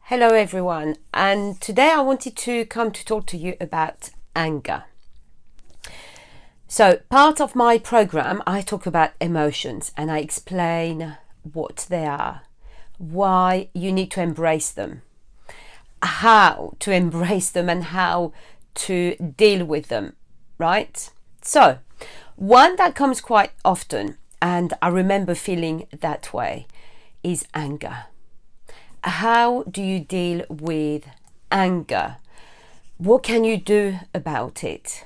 Hello everyone, and today I wanted to come to talk to you about anger. So part of my program I talk about emotions and I explain what they are, why you need to embrace them, how to embrace them and how to deal with them, right? So one that comes quite often, and I remember feeling that way, is anger. How do you deal with anger? What can you do about it?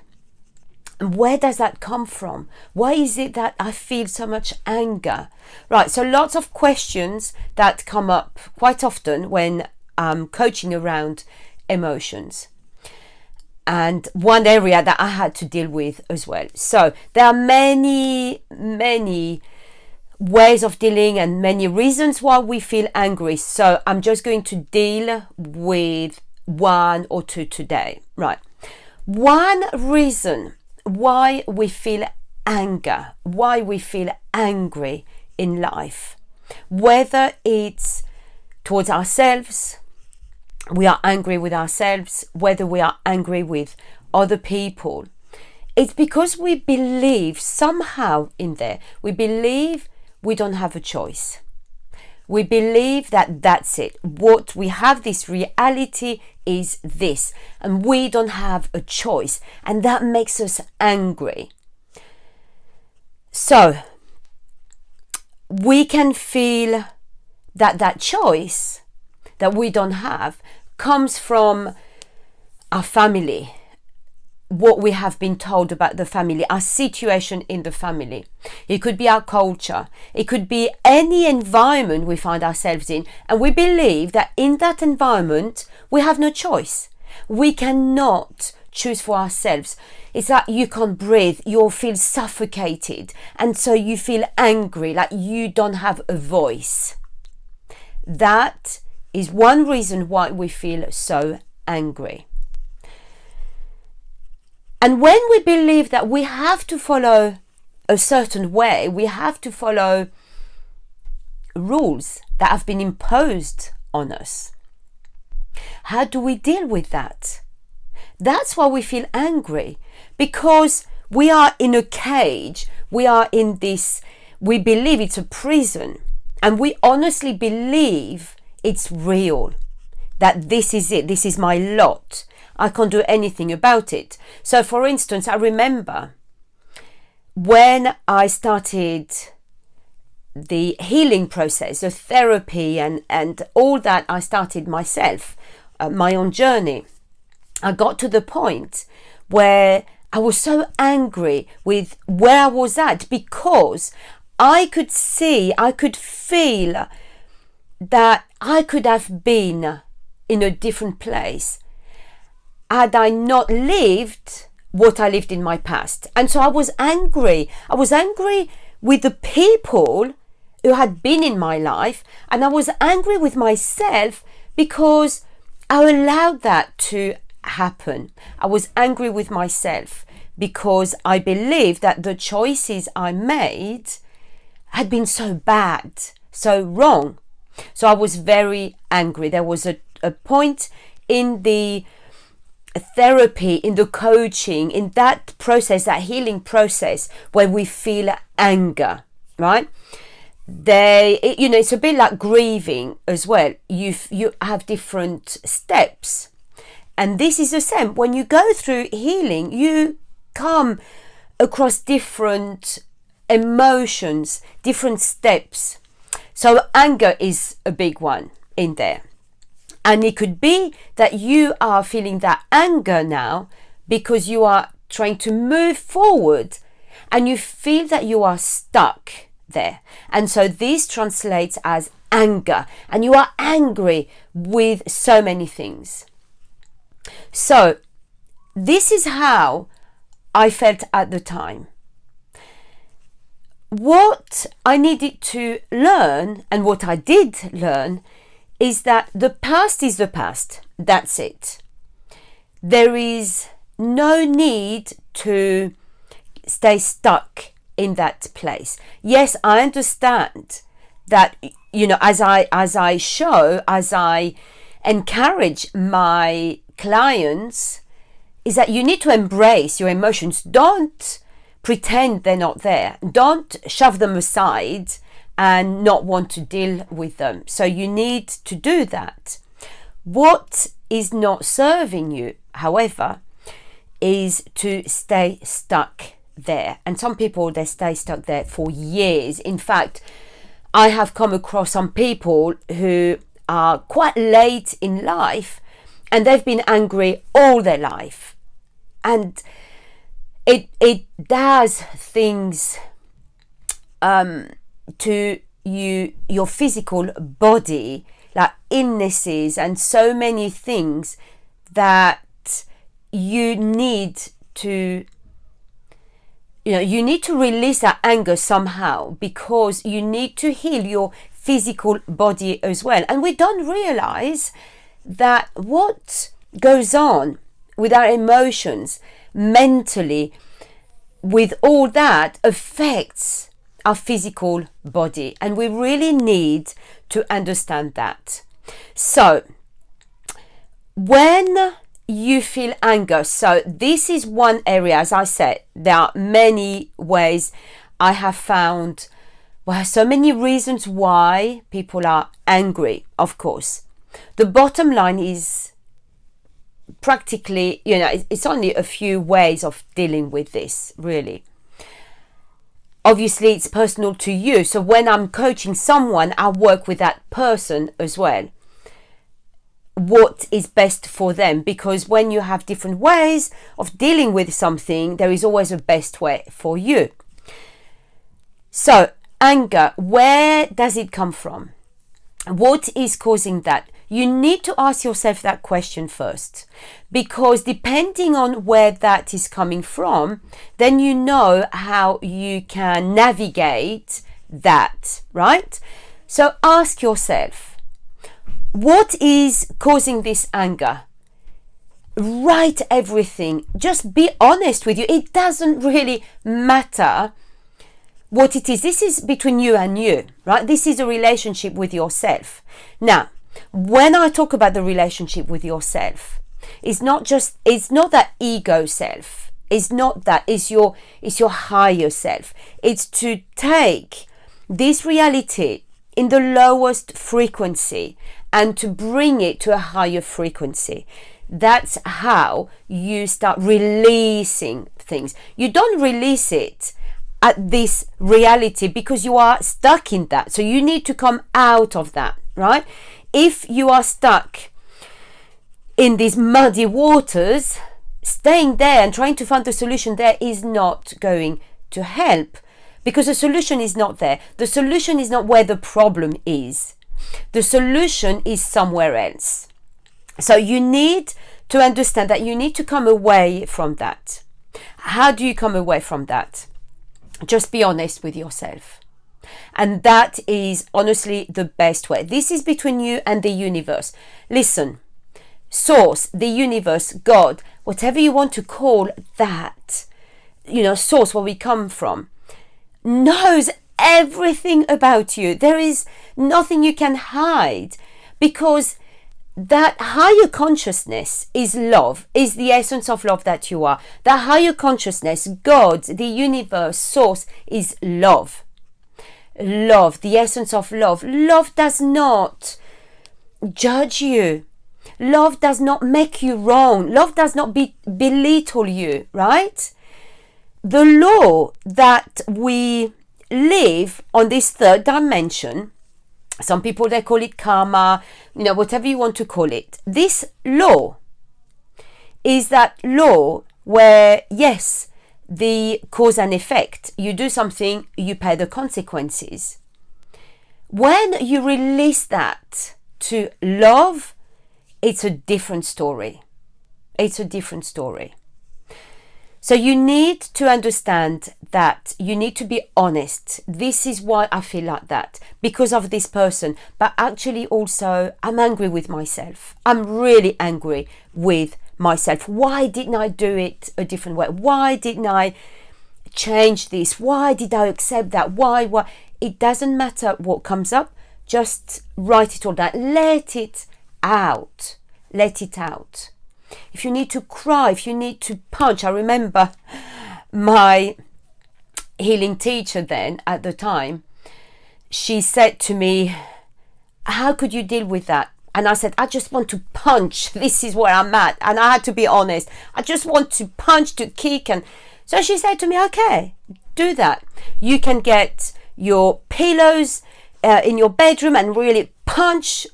And where does that come from? Why is it that I feel so much anger? Right, so lots of questions that come up quite often when I'm coaching around emotions. And one area that I had to deal with as well. So there are many ways of dealing and many reasons why we feel angry. So I'm just going to deal with one or two today. Right. One reason why we feel anger, why we feel angry in life, whether it's towards ourselves, we are angry with ourselves, whether we are angry with other people, it's because we believe somehow in there, we believe we don't have a choice. We believe that that's it. What we have, this reality is this, and we don't have a choice, and that makes us angry. So we can feel that that choice that we don't have comes from our family, what we have been told about the family, our situation in the family. It could be our culture. It could be any environment we find ourselves in. And we believe that in that environment, we have no choice. We cannot choose for ourselves. It's like you can't breathe. You'll feel suffocated. And so you feel angry, like you don't have a voice. That is one reason why we feel so angry. And when we believe that we have to follow a certain way, we have to follow rules that have been imposed on us, how do we deal with that? That's why we feel angry, because we are in a cage, we are in this, we believe it's a prison, and we honestly believe it's real, that this is it, this is my lot. I can't do anything about it. So for instance, I remember when I started the healing process, the therapy and all that I started myself, my own journey, I got to the point where I was so angry with where I was at, because I could see, I could feel that I could have been in a different place had I not lived what I lived in my past. And so I was angry. I was angry with the people who had been in my life, and I was angry with myself because I allowed that to happen. I was angry with myself because I believed that the choices I made had been so bad, so wrong. So I was very angry. There was a point in the therapy, in the coaching, in that process, that healing process, where we feel anger, right? It's a bit like grieving as well. You have different steps, and this is the same. When you go through healing, you come across different emotions, different steps. So anger is a big one in there. And it could be that you are feeling that anger now because you are trying to move forward and you feel that you are stuck there. And so this translates as anger, and you are angry with so many things. So this is how I felt at the time. What I needed to learn, and what I did learn, is that the past is the past. That's it. There is no need to stay stuck in that place. Yes, I understand that, as I encourage my clients is that you need to embrace your emotions. Don't pretend they're not there. Don't shove them aside and not want to deal with them. So you need to do that. What is not serving you, however, is to stay stuck there. And some people, they stay stuck there for years. In fact, I have come across some people who are quite late in life and they've been angry all their life. And it does things to your physical body, like illnesses and so many things that you need to release that anger somehow, because you need to heal your physical body as well. And we don't realize that what goes on with our emotions mentally, with all that, affects our physical body, and we really need to understand that. So when you feel anger, so this is one area, as I said, there are many ways I have found, well, so many reasons why people are angry. Of course, the bottom line is practically, it's only a few ways of dealing with this, really. Obviously, it's personal to you. So when I'm coaching someone, I work with that person as well. What is best for them, because when you have different ways of dealing with something, there is always a best way for you. So anger, where does it come from? What is causing that? You need to ask yourself that question first, because depending on where that is coming from, then you know how you can navigate that, right? So ask yourself, what is causing this anger? Write everything. Just be honest with you. It doesn't really matter what it is. This is between you and you, right? This is a relationship with yourself. Now, when I talk about the relationship with yourself, it's not that ego self. It's not that. It's your higher self. It's to take this reality in the lowest frequency and to bring it to a higher frequency. That's how you start releasing things. You don't release it at this reality because you are stuck in that. So you need to come out of that, right? If you are stuck in these muddy waters, staying there and trying to find the solution there is not going to help, because the solution is not there. The solution is not where the problem is. The solution is somewhere else. So you need to understand that you need to come away from that. How do you come away from that? Just be honest with yourself. And that is honestly the best way. This is between you and the universe. Listen, source, the universe, God, whatever you want to call that, source, where we come from, knows everything about you. There is nothing you can hide, because that higher consciousness is love, is the essence of love that you are. That higher consciousness, God, the universe, source, is love. Love, the essence of love. Love does not judge you. Love does not make you wrong. Love does not belittle you, right? The law that we live on this third dimension, some people, they call it karma, whatever you want to call it. This law is that law where, yes, the cause and effect, you do something, you pay the consequences. When you release that to love, it's a different story. It's a different story. So you need to understand that you need to be honest. This is why I feel like that, because of this person. But actually also, I'm angry with myself. I'm really angry with myself. Why didn't I do it a different way? Why didn't I change this? Why did I accept that? Why? It doesn't matter what comes up. Just write it all down. Let it out. Let it out. If you need to cry, if you need to punch. I remember my healing teacher then at the time, she said to me, how could you deal with that? And I said, I just want to punch. This is where I'm at. And I had to be honest. I just want to punch, to kick. And so she said to me, okay, do that. You can get your pillows in your bedroom and really punch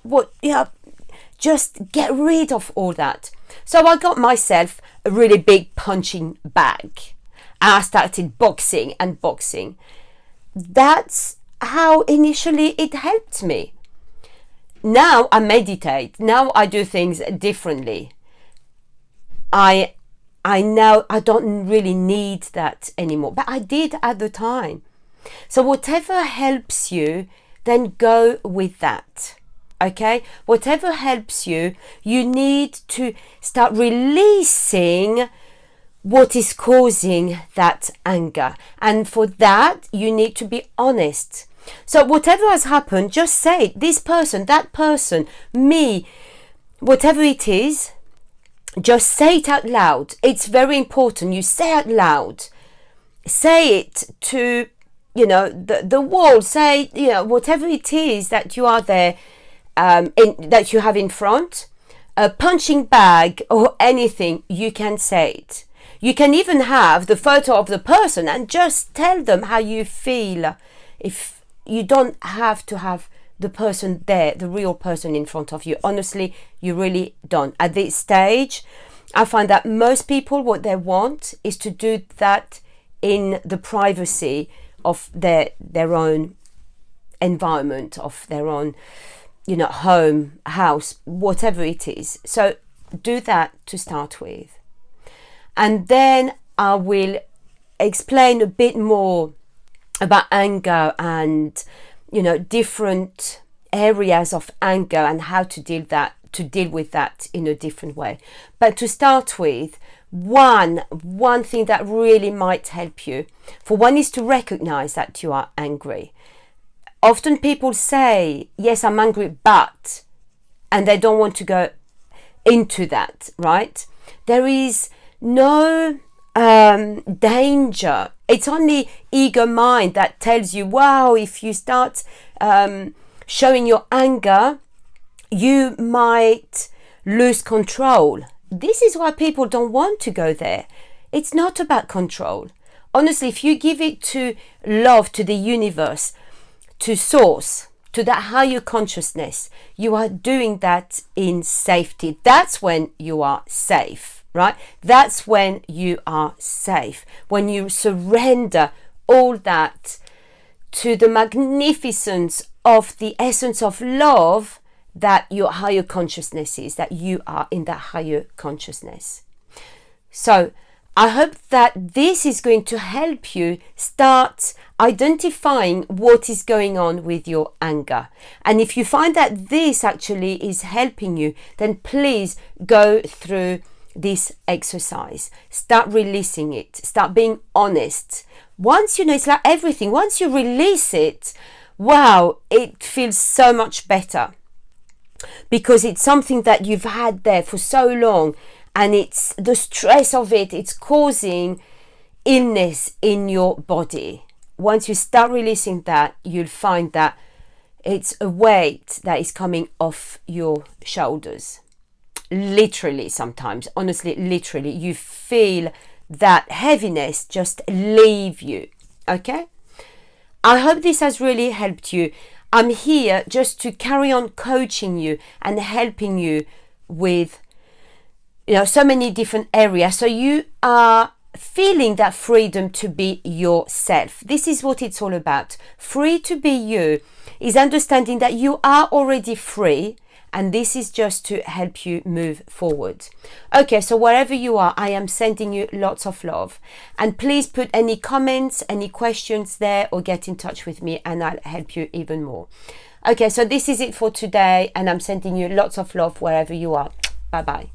just get rid of all that. So I got myself a really big punching bag. And I started boxing. That's how initially it helped me. Now I meditate. Now I do things differently. I know I don't really need that anymore, but I did at the time. So whatever helps you, then go with that. Okay? Whatever helps you, you need to start releasing what is causing that anger. And for that, you need to be honest. So whatever has happened, just say it. This person, that person, me, whatever it is, just say it out loud. It's very important. You say out loud. Say it to, the wall. Say, whatever it is that you are there, that you have in front, a punching bag or anything, you can say it. You can even have the photo of the person and just tell them how you feel. If you don't have to have the person there, the real person in front of you. Honestly, you really don't. At this stage, I find that most people, what they want is to do that in the privacy of their own environment, of their own, home, house, whatever it is. So do that to start with. And then I will explain a bit more about anger and, different areas of anger and how to deal with that in a different way. But to start with, one thing that really might help you, for one, is to recognize that you are angry. Often people say, yes, I'm angry, but, and they don't want to go into that, right? There is no danger. It's only ego mind that tells you, wow, if you start showing your anger, you might lose control. This is why people don't want to go there. It's not about control. Honestly, if you give it to love, to the universe, to source, to that higher consciousness, you are doing that in safety. That's when you are safe. Right? That's when you are safe. When you surrender all that to the magnificence of the essence of love that your higher consciousness is, that you are in that higher consciousness. So I hope that this is going to help you start identifying what is going on with your anger. And if you find that this actually is helping you, then please go through this exercise. Start releasing it. Start being honest. Once it's like everything. Once you release it, wow, it feels so much better. Because it's something that you've had there for so long, and it's the stress of it, it's causing illness in your body. Once you start releasing that, you'll find that it's a weight that is coming off your shoulders. Literally, sometimes, honestly, literally, you feel that heaviness just leave you. Okay? I hope this has really helped you. I'm here just to carry on coaching you and helping you with, so many different areas. So you are feeling that freedom to be yourself. This is what it's all about. Free to be you is understanding that you are already free. And this is just to help you move forward. Okay, so wherever you are, I am sending you lots of love. And please put any comments, any questions there, or get in touch with me and I'll help you even more. Okay, so this is it for today, and I'm sending you lots of love wherever you are. Bye-bye.